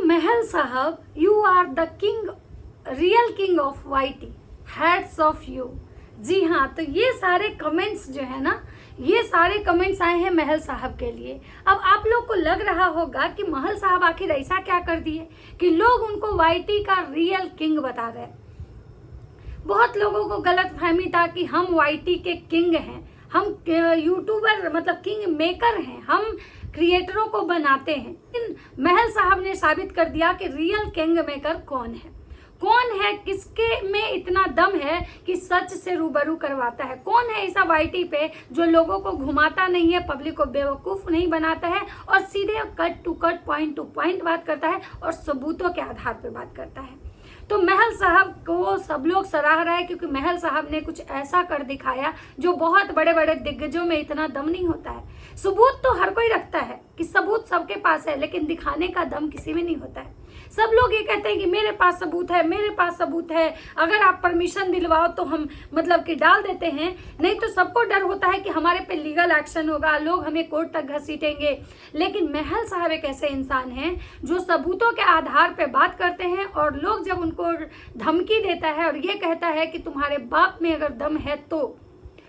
महल साहब, you are the king, real king of YT, hats off you. जी हाँ, तो ये सारे कमेंट्स जो है ना, ये सारे कमेंट्स आए हैं महल साहब के लिए। अब आप लोग को लग रहा होगा कि महल साहब आखिर ऐसा क्या कर दिए कि लोग उनको वाईटी का रियल किंग बता रहे हैं। बहुत लोगों को गलत फहमी था कि हम वाईटी के किंग हैं, हम यूट्यूबर मतलब किंग मेकर हैं, हम क्रिएटरों को बनाते हैं। लेकिन महल साहब ने साबित कर दिया कि रियल किंग मेकर कौन है, कौन है, किसके में इतना दम है कि सच से रूबरू करवाता है। कौन है ऐसा वाईटी पे जो लोगों को घुमाता नहीं है, पब्लिक को बेवकूफ़ नहीं बनाता है और सीधे cut to cut, point to point बात करता है और सबूतों के आधार पे बात करता है। तो महल साहब को सब लोग सराह रहा है क्योंकि महल साहब ने कुछ ऐसा कर दिखाया जो बहुत बड़े बड़े दिग्गजों में इतना दम नहीं होता है। सबूत तो हर कोई रखता है कि सबूत सबके पास है, लेकिन दिखाने का दम किसी में नहीं होता है। सब लोग ये कहते हैं कि मेरे पास सबूत है, मेरे पास सबूत है, अगर आप परमिशन दिलवाओ तो हम मतलब कि डाल देते हैं, नहीं तो सबको डर होता है कि हमारे पे लीगल एक्शन होगा, लोग हमें कोर्ट तक घसीटेंगे। लेकिन महल साहब एक ऐसे इंसान हैं जो सबूतों के आधार पे बात करते हैं और लोग जब उनको धमकी देता है और ये कहता है कि तुम्हारे बाप में अगर दम है तो,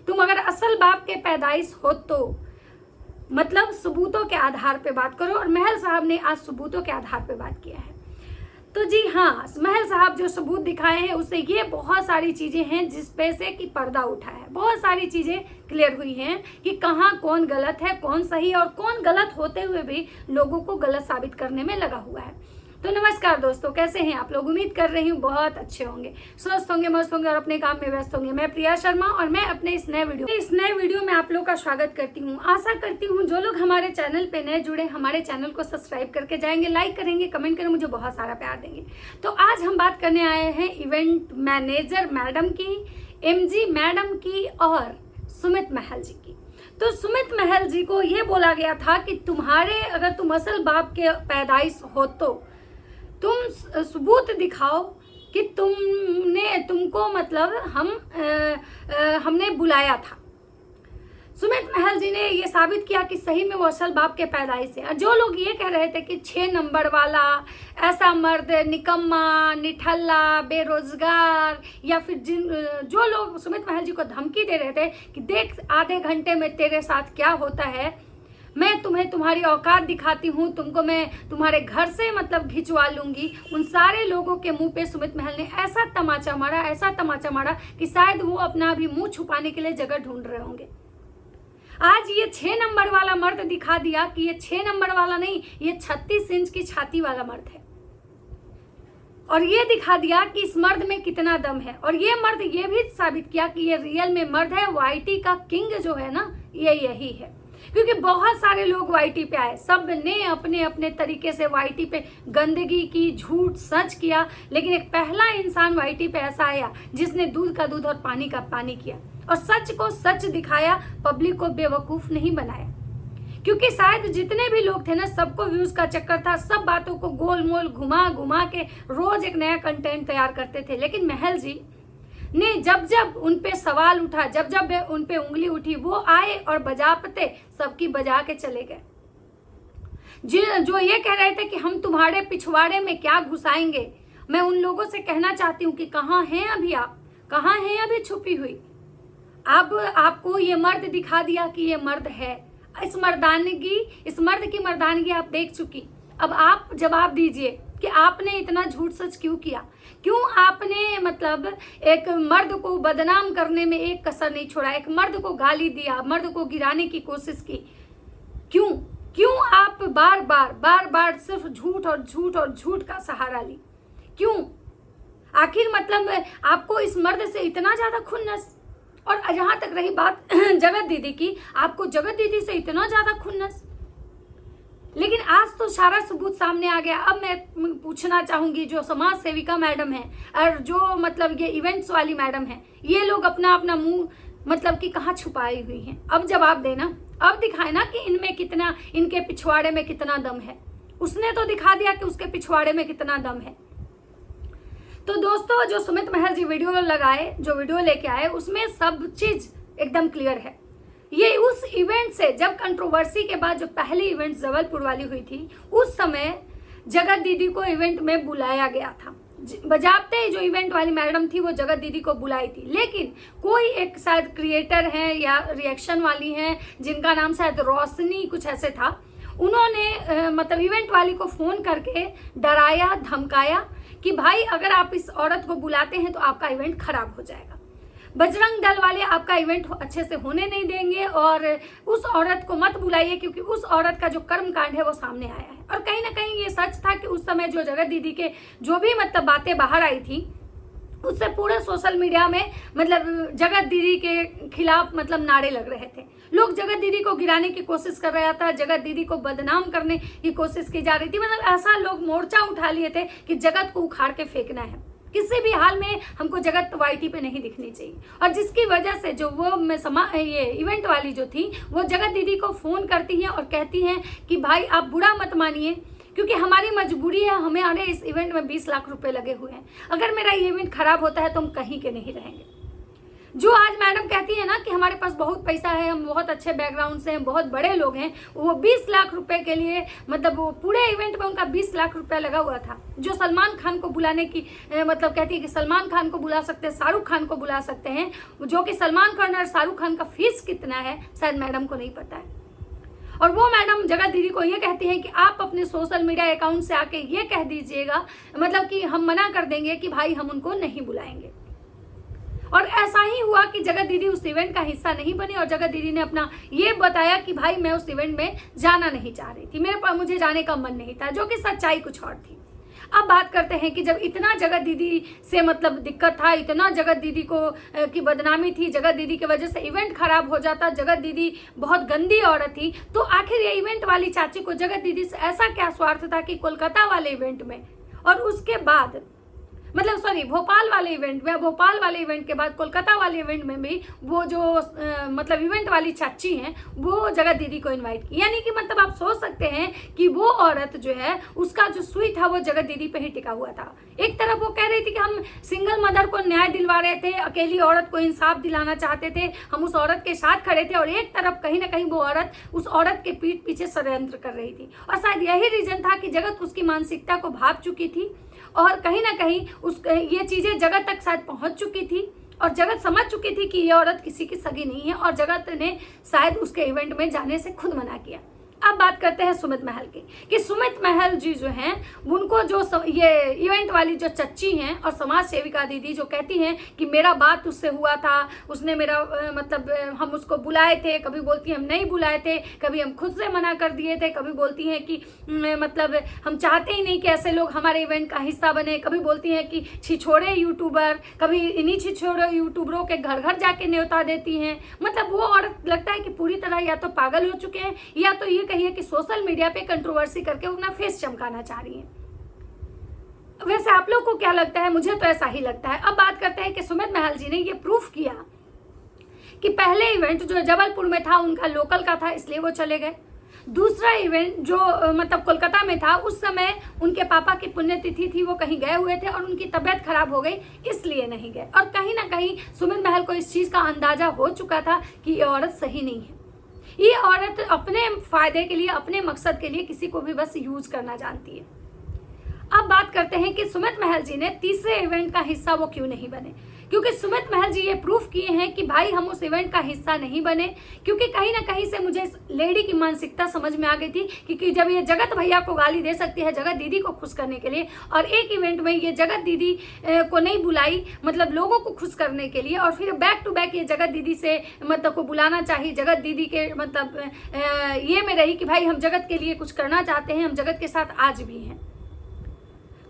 तुम अगर असल बाप के पैदाइश हो तो मतलब सबूतों के आधार पे बात करो, और महल साहब ने आज सबूतों के आधार पे बात किया है। तो जी हाँ, महल साहब जो सबूत दिखाए हैं उससे ये बहुत सारी चीज़ें हैं जिस पे से कि पर्दा उठा है, बहुत सारी चीज़ें क्लियर हुई हैं कि कहाँ कौन गलत है, कौन सही, और कौन गलत होते हुए भी लोगों को गलत साबित करने में लगा हुआ है। तो नमस्कार दोस्तों, कैसे हैं आप लोग? उम्मीद कर रही हूँ बहुत अच्छे होंगे, स्वस्थ होंगे, मस्त होंगे और अपने काम में व्यस्त होंगे। मैं प्रिया शर्मा और मैं अपने इस नए वीडियो में आप लोग का स्वागत करती हूँ। आशा करती हूँ जो लोग हमारे चैनल पे नए जुड़े, हमारे चैनल को सब्सक्राइब करके जाएंगे, लाइक करेंगे, कमेंट करेंगे, मुझे बहुत सारा प्यार देंगे। तो आज हम बात करने आए हैं इवेंट मैनेजर मैडम की, एमजी मैडम की और सुमित महल जी की। तो सुमित महल जी को ये बोला गया था कि तुम्हारे अगर तुम असल बाप के पैदाइश हो तो तुम सबूत दिखाओ कि तुमको मतलब हमने बुलाया था। सुमित महल जी ने ये साबित किया कि सही में वो असल बाप के पैदाइश है। और जो लोग ये कह रहे थे कि 6 नंबर वाला ऐसा मर्द, निकम्मा, निठल्ला, बेरोजगार, या फिर जो लोग सुमित महल जी को धमकी दे रहे थे कि देख आधे घंटे में तेरे साथ क्या होता है, मैं तुम्हें तुम्हारी औकात दिखाती हूँ, तुमको मैं तुम्हारे घर से मतलब घिंचवा लूंगी, उन सारे लोगों के मुंह पे सुमित महल ने ऐसा तमाचा मारा, ऐसा तमाचा मारा कि शायद वो अपना भी मुंह छुपाने के लिए जगह ढूंढ रहे होंगे। आज ये 6 नंबर वाला मर्द दिखा दिया कि ये 6 नंबर वाला नहीं, ये 36 इंच की छाती वाला मर्द है, और ये दिखा दिया कि इस मर्द में कितना दम है। और ये मर्द ये भी साबित किया कि ये रियल में मर्द है। वाईटी का किंग जो है ना, ये यही है। क्योंकि बहुत सारे लोग वाईटी पे आए, सब ने अपने अपने तरीके से वाईटी पे गंदगी की, झूठ सच किया, लेकिन एक पहला इंसान वाईटी पे ऐसा आया जिसने दूध का दूध और पानी का पानी किया और सच को सच दिखाया, पब्लिक को बेवकूफ नहीं बनाया। क्योंकि शायद जितने भी लोग थे ना, सबको व्यूज का चक्कर था, सब बातों को गोल मोल घुमा घुमा के रोज एक नया कंटेंट तैयार करते थे। लेकिन महल जी ने जब जब उन पे सवाल उठा, जब जब उन पे उंगली उठी, वो आए और बजाते सबकी बजा के चले गए। जो ये कह रहे थे कि हम तुम्हारे पिछवाड़े में क्या घुसाएंगे, मैं उन लोगों से कहना चाहती हूँ कि कहाँ हैं अभी आप, कहाँ हैं अभी छुपी हुई? अब आपको ये मर्द दिखा दिया कि ये मर्द है। इस मर्द की मर्दानगी आप देख चुकी। अब आप जवाब दीजिए कि आपने इतना झूठ सच क्यों किया, क्यों आपने मतलब एक मर्द को बदनाम करने में एक कसर नहीं छोड़ा, एक मर्द को गाली दिया, मर्द को गिराने की कोशिश की। क्यों आप बार बार सिर्फ झूठ और झूठ और झूठ का सहारा ली? क्यों? आखिर मतलब आपको इस मर्द से इतना ज्यादा खुन्नस? और जहां तक रही बात जगत दीदी की, आपको जगत दीदी से इतना ज्यादा खुन्नस? लेकिन आज तो सारा सबूत सामने आ गया। अब मैं पूछना चाहूंगी, जो समाज सेविका मैडम है और जो मतलब ये इवेंट्स वाली मैडम है, ये लोग अपना अपना मुंह मतलब कि कहाँ छुपाई हुई हैं? अब जवाब देना, अब दिखाए ना कि इनमें कितना, इनके पिछवाड़े में कितना दम है। उसने तो दिखा दिया कि उसके पिछवाड़े में कितना दम है। तो दोस्तों, जो सुमित महल जी जो वीडियो लेके आए, उसमें सब चीज एकदम क्लियर है। ये उस इवेंट से, जब कंट्रोवर्सी के बाद जो पहली इवेंट जबलपुर वाली हुई थी, उस समय जगत दीदी को इवेंट में बुलाया गया था। बजाबते जो इवेंट वाली मैडम थी वो जगत दीदी को बुलाई थी, लेकिन कोई एक शायद क्रिएटर है या रिएक्शन वाली हैं जिनका नाम शायद रोशनी कुछ ऐसे था, उन्होंने मतलब इवेंट वाली को फ़ोन करके डराया धमकाया कि भाई अगर आप इस औरत को बुलाते हैं तो आपका इवेंट खराब हो जाएगा, बजरंग दल वाले आपका इवेंट अच्छे से होने नहीं देंगे और उस औरत को मत बुलाइए क्योंकि उस औरत का जो कर्म कांड है वो सामने आया है। और कहीं ना कहीं ये सच था कि उस समय जो जगत दीदी के जो भी मतलब बातें बाहर आई थी उससे पूरे सोशल मीडिया में मतलब जगत दीदी के खिलाफ मतलब नारे लग रहे थे। लोग जगत दीदी को गिराने की कोशिश कर रहा था, जगत दीदी को बदनाम करने की कोशिश की जा रही थी। मतलब ऐसा लोग मोर्चा उठा लिए थे कि जगत को उखाड़ के फेंकना है, किसी भी हाल में हमको जगत वाईटी पे नहीं दिखनी चाहिए। और जिसकी वजह से जो वो ये इवेंट वाली जो थी वो जगत दीदी को फ़ोन करती हैं और कहती हैं कि भाई आप बुरा मत मानिए क्योंकि हमारी मजबूरी है, हमारे इस इवेंट में 20 लाख रुपए लगे हुए हैं, अगर मेरा ये इवेंट खराब होता है तो हम कहीं के नहीं रहेंगे। जो आज मैडम कहती है ना कि हमारे पास बहुत पैसा है, हम बहुत अच्छे बैकग्राउंड से हैं, बहुत बड़े लोग हैं, वो 20 लाख रुपए के लिए मतलब वो पूरे इवेंट में उनका 20 लाख रुपया लगा हुआ था। जो सलमान खान को बुलाने की मतलब कहती है कि सलमान खान को बुला सकते हैं, शाहरुख खान को बुला सकते हैं, जो कि सलमान खान और शाहरुख खान का फीस कितना है शायद मैडम को नहीं पता है। और वो मैडम जगत दीदी को ये कहती है कि आप अपने सोशल मीडिया अकाउंट से आके ये कह दीजिएगा मतलब कि हम मना कर देंगे कि भाई हम उनको नहीं बुलाएंगे। और ऐसा ही हुआ कि जगत दीदी उस इवेंट का हिस्सा नहीं बनी और जगत दीदी ने अपना ये बताया कि भाई मैं उस इवेंट में जाना नहीं चाह रही थी, मेरे पास मुझे जाने का मन नहीं था, जो कि सच्चाई कुछ और थी। अब बात करते हैं कि जब इतना जगत दीदी से मतलब दिक्कत था, इतना जगत दीदी को की बदनामी थी, जगत दीदी की वजह से इवेंट खराब हो जाता, जगत दीदी बहुत गंदी औरत थी, तो आखिर ये इवेंट वाली चाची को जगत दीदी से ऐसा क्या स्वार्थ था कि कोलकाता वाले इवेंट में और उसके बाद मतलब सॉरी भोपाल वाले इवेंट में, भोपाल वाले इवेंट के बाद कोलकाता वाले इवेंट में भी वो जो मतलब इवेंट वाली चाची हैं वो जगत दीदी को इनवाइट की। यानी कि मतलब आप सोच सकते हैं कि वो औरत जो है उसका जो सुई था वो जगत दीदी पे ही टिका हुआ था। एक तरफ वो कह रही थी कि हम सिंगल मदर को न्याय दिलवा रहे थे, अकेली औरत को इंसाफ दिलाना चाहते थे, हम उस औरत के साथ खड़े थे, और एक तरफ कहीं ना कहीं वो औरत उस औरत के पीठ पीछे षड्यंत्र कर रही थी। और शायद यही रीजन था कि जगत उसकी मानसिकता को भाप चुकी थी और कहीं ना कहीं ये चीज़ें जगत तक शायद पहुंच चुकी थी और जगत समझ चुकी थी कि ये औरत किसी की सगी नहीं है और जगत ने शायद उसके इवेंट में जाने से खुद मना किया। अब बात करते हैं सुमित महल की कि सुमित महल जी जो हैं उनको जो ये इवेंट वाली जो चच्ची हैं और समाज सेविका दीदी जो कहती हैं कि मेरा बात उससे हुआ था, उसने मेरा मतलब हम उसको बुलाए थे, कभी बोलती हैं हम नहीं बुलाए थे, कभी हम खुद से मना कर दिए थे, कभी बोलती हैं कि मतलब हम चाहते ही नहीं कि ऐसे लोग हमारे इवेंट का हिस्सा बने, कभी बोलती हैं कि छिछोड़े यूट्यूबर, कभी इन्हीं छिछोड़े यूट्यूबरों के घर घर जाके न्योता देती हैं। मतलब वो औरत लगता है कि पूरी तरह या तो पागल हो चुके हैं या तो ये कहिए कि सोशल मीडिया पे कंट्रोवर्सी करके अपना फेस चमकाना चाह रही हैं। वैसे आप लोग को क्या लगता है? मुझे तो ऐसा ही लगता है। अब बात करते हैं कि सुमित महल जी ने ये प्रूफ किया कि पहले इवेंट जो जबलपुर में था उनका लोकल का था इसलिए वो चले गए। दूसरा इवेंट जो मतलब कोलकाता में था उस समय उनके पापा की पुण्यतिथि थी, वो कहीं गए हुए थे और उनकी तबीयत खराब हो गई इसलिए नहीं गए। और कहीं ना कहीं सुमित महल को इस चीज़ का अंदाजा हो चुका था कि ये औरत सही नहीं है, ये औरत अपने फायदे के लिए, अपने मकसद के लिए किसी को भी बस यूज करना जानती है। अब बात करते हैं कि सुमित महल जी ने तीसरे इवेंट का हिस्सा वो क्यों नहीं बने, क्योंकि सुमित महल जी ये प्रूफ किए हैं कि भाई हम उस इवेंट का हिस्सा नहीं बने, क्योंकि कहीं ना कहीं से मुझे इस लेडी की मानसिकता समझ में आ गई थी क्योंकि जब ये जगत भैया को गाली दे सकती है जगत दीदी को खुश करने के लिए और एक इवेंट में ये जगत दीदी को नहीं बुलाई मतलब लोगों को खुश करने के लिए, और फिर बैक टू बैक ये जगत दीदी से मतलब को बुलाना चाहिए, जगत दीदी के मतलब ये में रही कि भाई हम जगत के लिए कुछ करना चाहते हैं, हम जगत के साथ आज भी हैं।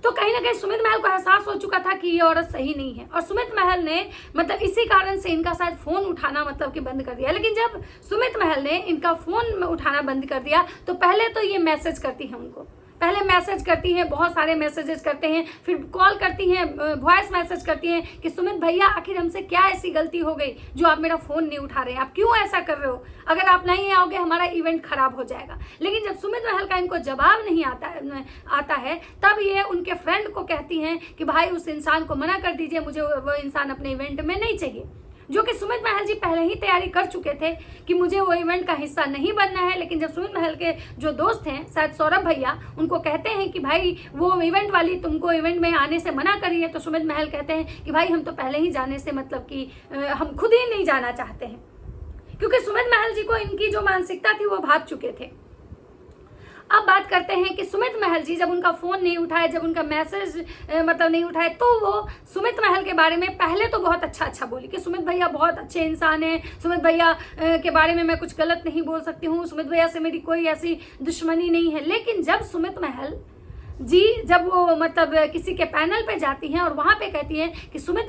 तो कहीं ना कहीं सुमित महल को एहसास हो चुका था कि ये औरत सही नहीं है और सुमित महल ने मतलब इसी कारण से इनका शायद फोन उठाना मतलब कि बंद कर दिया। लेकिन जब सुमित महल ने इनका फोन उठाना बंद कर दिया तो पहले तो ये मैसेज करती है उनको, पहले मैसेज करती हैं, बहुत सारे मैसेजेस करते हैं, फिर कॉल करती हैं, वॉइस मैसेज करती हैं कि सुमित भैया आखिर हमसे क्या ऐसी गलती हो गई जो आप मेरा फ़ोन नहीं उठा रहे हैं, आप क्यों ऐसा कर रहे हो, अगर आप नहीं आओगे हमारा इवेंट खराब हो जाएगा। लेकिन जब सुमित महल का इनको जवाब नहीं आता है तब ये उनके फ्रेंड को कहती हैं कि भाई उस इंसान को मना कर दीजिए, मुझे वो इंसान अपने इवेंट में नहीं चाहिए। जो कि सुमित महल जी पहले ही तैयारी कर चुके थे कि मुझे वो इवेंट का हिस्सा नहीं बनना है। लेकिन जब सुमित महल के जो दोस्त हैं, शायद सौरभ भैया, उनको कहते हैं कि भाई वो इवेंट वाली तुमको इवेंट में आने से मना करी है, तो सुमित महल कहते हैं कि भाई हम तो पहले ही जाने से मतलब कि हम खुद ही नहीं जाना चाहते हैं, क्योंकि सुमित महल जी को इनकी जो मानसिकता थी वो भाग चुके थे। अब बात करते हैं कि सुमित महल जी जब उनका फ़ोन नहीं उठाए, जब उनका मैसेज मतलब नहीं उठाए, तो वो सुमित महल के बारे में पहले तो बहुत अच्छा बोली कि सुमित भैया बहुत अच्छे इंसान हैं, सुमित भैया के बारे में मैं कुछ गलत नहीं बोल सकती हूँ, सुमित भैया से मेरी कोई ऐसी दुश्मनी नहीं है। लेकिन जब सुमित महल जी जब वो मतलब किसी के पैनल पे जाती हैं और वहाँ पे कहती हैं कि सुमित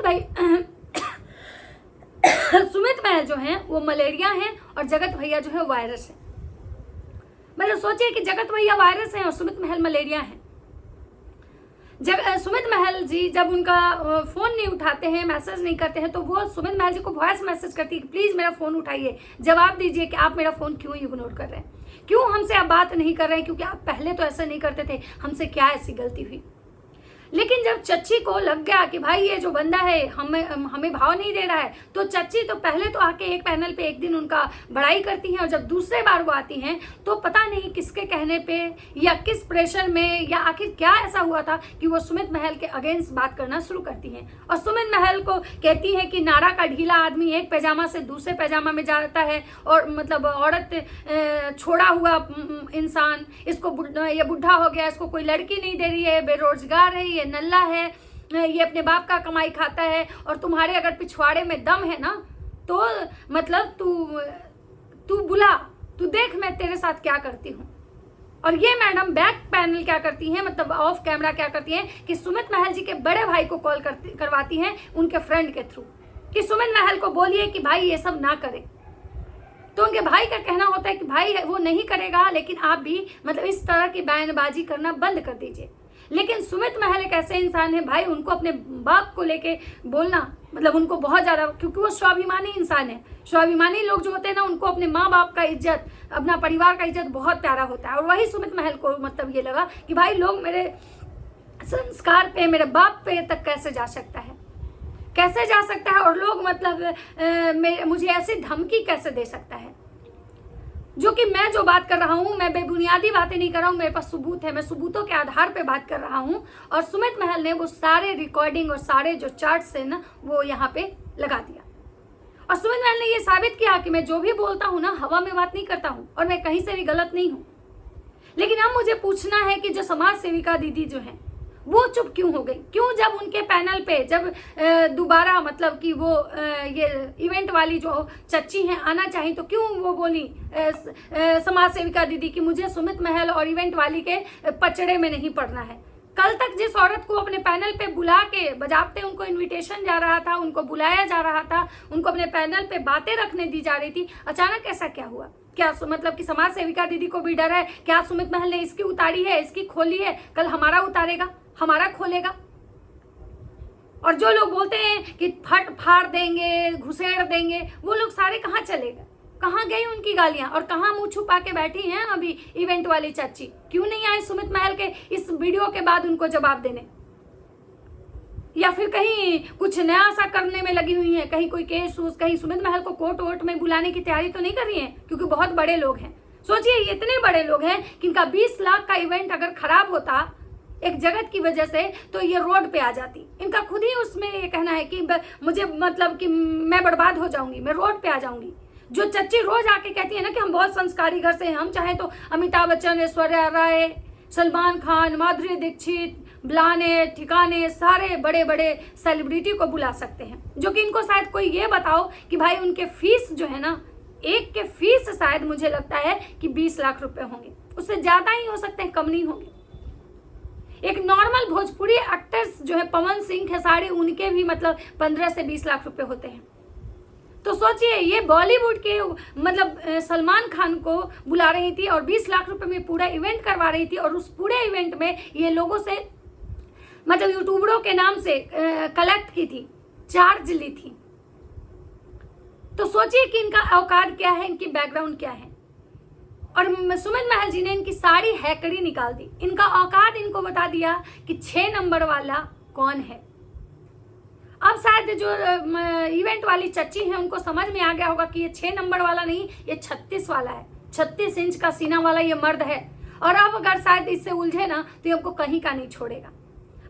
महल जो हैं वो मलेरिया हैं और जगत भैया जो है वायरस है। मतलब सोचिए कि जगत भैया वायरस हैं और सुमित महल मलेरिया हैं। सुमित महल जी जब उनका फ़ोन नहीं उठाते हैं, मैसेज नहीं करते हैं, तो वो सुमित महल जी को वॉइस मैसेज करती है कि प्लीज़ मेरा फ़ोन उठाइए, जवाब दीजिए कि आप मेरा फ़ोन क्यों इग्नोर कर रहे हैं, क्यों हमसे आप बात नहीं कर रहे हैं, क्योंकि आप पहले तो ऐसा नहीं करते थे, हमसे क्या ऐसी गलती हुई। लेकिन जब चच्ची को लग गया कि भाई ये जो बंदा है हमें भाव नहीं दे रहा है, तो चच्ची तो पहले तो आके एक पैनल पे एक दिन उनका बड़ाई करती हैं, और जब दूसरे बार वो आती हैं तो पता नहीं किसके कहने पे या किस प्रेशर में या आखिर क्या ऐसा हुआ था कि वो सुमित महल के अगेंस्ट बात करना शुरू करती हैं और सुमित महल को कहती हैं कि नारा का ढीला आदमी एक पैजामा से दूसरे पैजामा में जाता है, और मतलब औरत छोड़ा हुआ इंसान, इसको ये बुढ़ा हो गया, इसको कोई लड़की नहीं दे रही है, बेरोजगार है, ये नल्ला है, ये अपने बाप का कमाई खाता है, और तुम्हारे अगर पिछवाड़े में दम है ना तो मतलब तू बुला, तू देख मैं तेरे साथ क्या करती हूँ। और ये मैडम बैक पैनल क्या करती हैं, मतलब ऑफ कैमरा क्या करती हैं कि सुमित महल जी के बड़े भाई को कॉल करवाती हैं उनके फ्रेंड के थ्रू कि सुमित महल को बोलिए कि भाई ये सब ना करे। तो उनके भाई का कहना होता है कि भाई वो नहीं करेगा, लेकिन आप भी मतलब इस तरह की बयानबाजी करना बंद कर दीजिए। लेकिन सुमित महल एक ऐसे इंसान है भाई, उनको अपने बाप को लेके बोलना मतलब उनको बहुत ज़्यादा, क्योंकि वो स्वाभिमानी इंसान है। स्वाभिमानी लोग जो होते हैं ना, उनको अपने माँ बाप का इज्जत, अपना परिवार का इज्जत बहुत प्यारा होता है। और वही सुमित महल को मतलब ये लगा कि भाई लोग मेरे संस्कार पे, मेरे बाप पे तक कैसे जा सकता है, कैसे जा सकता है, और लोग मतलब मुझे ऐसी धमकी कैसे दे सकता है। जो कि मैं जो बात कर रहा हूँ, मैं बेबुनियादी बातें नहीं कर रहा हूँ, मेरे पास सबूत है, मैं सबूतों के आधार पे बात कर रहा हूँ। और सुमित महल ने वो सारे रिकॉर्डिंग और सारे जो चार्ट्स है ना वो यहाँ पे लगा दिया, और सुमित महल ने ये साबित किया कि मैं जो भी बोलता हूँ ना हवा में बात नहीं करता हूँ, और मैं कहीं से भी गलत नहीं हूँ। लेकिन अब मुझे पूछना है कि जो समाज सेविका दीदी जो है वो चुप क्यों हो गई, क्यों जब उनके पैनल पे जब दोबारा मतलब कि वो ये इवेंट वाली जो चच्ची हैं आना चाहिए, तो क्यों वो बोली समाज सेविका दीदी कि मुझे सुमित महल और इवेंट वाली के पचड़े में नहीं पड़ना है। कल तक जिस औरत को अपने पैनल पे बुला के बजाते उनको इनविटेशन जा रहा था, उनको बुलाया जा रहा था, उनको अपने पैनल पे बातें रखने दी जा रही थी, अचानक ऐसा क्या हुआ? क्या मतलब कि समाज सेविका दीदी को भी डर है, क्या सुमित महल ने इसकी उतारी है, इसकी खोली है, कल हमारा उतारेगा, हमारा खोलेगा? और जो लोग बोलते हैं कि फट फाड़ देंगे, घुसेड़ देंगे, वो लोग सारे कहाँ चले गए? कहाँ गई उनकी गालियां, और कहाँ मुंह छुपा के बैठी हैं अभी इवेंट वाली चाची? क्यों नहीं आए सुमित महल के इस वीडियो के बाद उनको जवाब देने? या फिर कहीं कुछ नया सा करने में लगी हुई हैं, कहीं कोई केस उस, कहीं सुमित महल को कोर्ट वोट में बुलाने की तैयारी तो नहीं कर रही हैं? क्योंकि बहुत बड़े लोग हैं। सोचिए ये इतने बड़े लोग हैं कि इनका 20 लाख का इवेंट अगर खराब होता एक जगत की वजह से, तो ये रोड पे आ जाती। इनका खुद ही उसमें ये कहना है कि मुझे मतलब कि मैं बर्बाद हो जाऊंगी, मैं रोड पे आ जाऊंगी। जो चच्ची रोज आके कहती है ना कि हम बहुत संस्कारी घर से हैं, हम चाहें तो अमिताभ बच्चन, ऐश्वर्या राय, सलमान खान, माधुरी दीक्षित, बुलाने ठिकाने सारे बड़े बड़े सेलिब्रिटी को बुला सकते हैं। जो कि इनको शायद कोई ये बताओ कि भाई उनके फीस जो है ना, एक के फीस शायद मुझे लगता है कि 20 लाख रुपए होंगे, उससे ज्यादा ही हो सकते हैं, कम नहीं होंगे। एक नॉर्मल भोजपुरी एक्टर्स जो है पवन सिंह खेसारी, उनके भी मतलब 15 से 20 लाख रुपए होते हैं। तो सोचिए ये बॉलीवुड के मतलब सलमान खान को बुला रही थी और 20 लाख रुपए में पूरा इवेंट करवा रही थी, और उस पूरे इवेंट में ये लोगों से मतलब यूट्यूबरों के नाम से कलेक्ट की थी, चार्ज ली थी। तो सोचिए कि इनका औकात क्या है, इनकी बैकग्राउंड क्या है। और सुमित महल जी ने इनकी सारी हैकड़ी निकाल दी, इनका औकात इनको बता दिया कि 6 नंबर वाला कौन है। अब शायद जो इवेंट वाली चच्ची है उनको समझ में आ गया होगा कि ये 6 नंबर वाला नहीं, ये 36 वाला है, 36 इंच का सीना वाला ये मर्द है। और अब अगर शायद इससे उलझे ना तो ये हमको कहीं का नहीं छोड़ेगा।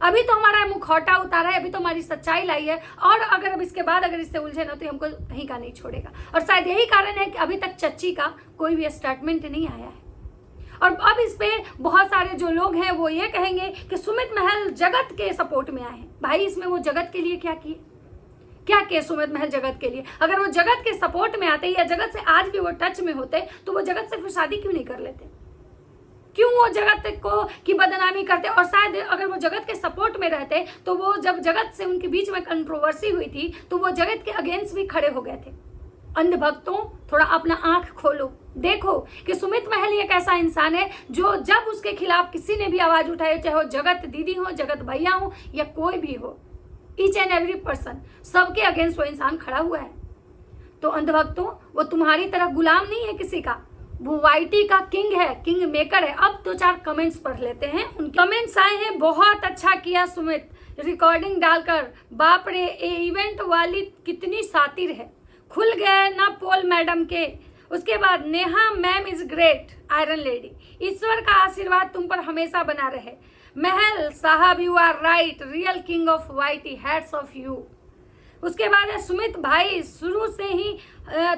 अभी तो हमारा मुखौटा उतारा है, अभी तो हमारी सच्चाई लाई है, और अगर अब इसके बाद अगर इससे उलझे ना तो हमको कहीं का नहीं छोड़ेगा। और शायद यही कारण है कि अभी तक चच्ची का कोई भी स्टेटमेंट नहीं आया है। और अब इस पे बहुत सारे जो लोग हैं वो ये कहेंगे कि सुमित महल जगत के सपोर्ट में आए हैं। भाई इसमें वो जगत के लिए क्या किए सुमित महल जगत के लिए? अगर वो जगत के सपोर्ट में आते या जगत से आज भी वो टच में होते तो वो जगत से फिर शादी क्यों नहीं कर लेते? क्यों वो जगत को की बदनामी करते? और शायद अगर वो जगत के सपोर्ट में रहते तो वो जब जगत से उनके बीच में कंट्रोवर्सी हुई थी तो वो जगत के अगेंस्ट भी खड़े हो गए थे। अंधभक्तों, थोड़ा अपना आंख खोलो, देखो कि सुमित महल एक ऐसा इंसान है जो जब उसके खिलाफ किसी ने भी आवाज उठाई, चाहे वो जगत दीदी हो, जगत भैया हो या कोई भी हो, ईच एंड एवरी पर्सन, सबके अगेंस्ट वो इंसान खड़ा हुआ है। तो अंधभक्तों, वो तुम्हारी तरह गुलाम नहीं है किसी का, वो वाईटी का किंग है, किंग मेकर है। अब 2-4 कमेंट्स पढ़ लेते हैं। उनके कमेंट्स आए हैं, बहुत अच्छा किया सुमित रिकॉर्डिंग डालकर, बाप रे ये इवेंट वाली कितनी शातिर है, खुल गए ना पोल मैडम के। उसके बाद Neha ma'am is great iron lady, ईश्वर का आशीर्वाद तुम पर हमेशा बना रहे। महल साहब you are right, real king of YT, hats off you. उसके बाद है सुमित भाई शुरू से ही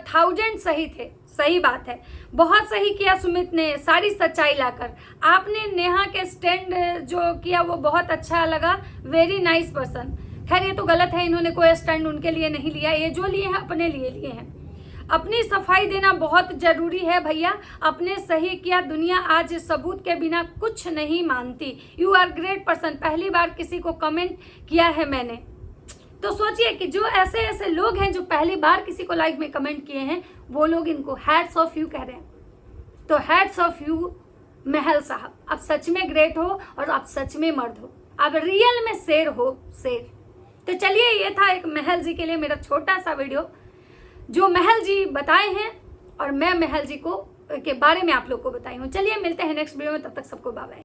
1000 सही थे, सही बात है, बहुत सही किया सुमित ने, सारी सच्चाई लाकर। आपने नेहा के स्टैंड जो किया वो बहुत अच्छा लगा, वेरी नाइस पर्सन। खैर ये तो गलत है, इन्होंने कोई स्टैंड उनके लिए नहीं लिया, ये जो लिए हैं अपने लिए लिए हैं। अपनी सफाई देना बहुत जरूरी है भैया, आपने सही किया, दुनिया आज सबूत के बिना कुछ नहीं मानती। यू आर ग्रेट पर्सन, पहली बार किसी को कमेंट किया है मैंने। तो सोचिए कि जो ऐसे ऐसे लोग हैं जो पहली बार किसी को लाइव में कमेंट किए हैं, वो लोग इनको हैट्स ऑफ यू कह रहे हैं। तो हैट्स ऑफ यू महल साहब, आप सच में ग्रेट हो और आप सच में मर्द हो, आप रियल में शेर हो, शेर। तो चलिए, ये था एक महल जी के लिए मेरा छोटा सा वीडियो जो महल जी बताए हैं और मैं महल जी को के बारे में आप लोग को बताई हूँ। चलिए मिलते हैं नेक्स्ट वीडियो में, तब तक सबको बाय बाय।